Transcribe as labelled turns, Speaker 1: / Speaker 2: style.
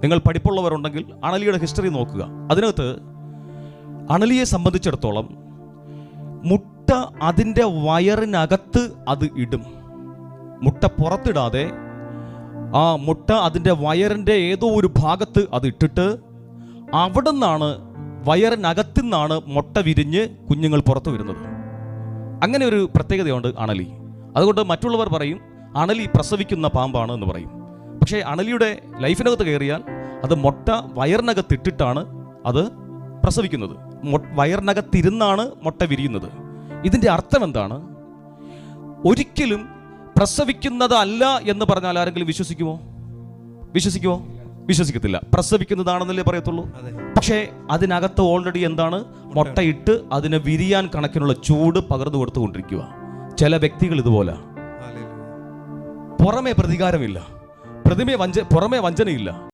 Speaker 1: നിങ്ങൾ പഠിപ്പുള്ളവരുണ്ടെങ്കിൽ അണലിയുടെ ഹിസ്റ്ററി നോക്കുക. അതിനകത്ത് അണലിയെ സംബന്ധിച്ചിടത്തോളം മുട്ട അതിൻ്റെ വയറിനകത്ത് അത് ഇടും. മുട്ട പുറത്തിടാതെ ആ മുട്ട അതിൻ്റെ വയറിൻ്റെ ഏതോ ഒരു ഭാഗത്ത് അത് ഇട്ടിട്ട് അവിടെ നിന്നാണ്, വയറിനകത്തു നിന്നാണ് മുട്ട വിരിഞ്ഞ് കുഞ്ഞുങ്ങൾ പുറത്തു വരുന്നത്. അങ്ങനെ ഒരു പ്രത്യേകതയുണ്ട് അണലി. അതുകൊണ്ട് മറ്റുള്ളവർ പറയും അണലി പ്രസവിക്കുന്ന പാമ്പാണ് എന്ന് പറയും. പക്ഷേ അണലിയുടെ ലൈഫിനകത്ത് കയറിയാൽ അത് മുട്ട വയറിനകത്തിട്ടിട്ടാണ് അത് പ്രസവിക്കുന്നത്. വയറിനകത്തിരുന്നാണ് മുട്ട വിരിയുന്നത്. ഇതിൻ്റെ അർത്ഥം എന്താണ്? ഒരിക്കലും പ്രസവിക്കുന്നതല്ല എന്ന് പറഞ്ഞാൽ ആരെങ്കിലും വിശ്വസിക്കുമോ? വിശ്വസിക്കത്തില്ല. പ്രസവിക്കുന്നതാണെന്നല്ലേ പറയത്തുള്ളൂ. പക്ഷേ അതിനകത്ത് ഓൾറെഡി എന്താണ്? മുട്ടയിട്ട് അതിനെ വിരിയാൻ കണക്കിനുള്ള ചൂട് പകർന്നു കൊടുത്തുകൊണ്ടിരിക്കുക. ചില വ്യക്തികൾ ഇതുപോലെ പുറമേ പ്രതികാരമില്ല, പുറമേ വഞ്ചനയില്ല,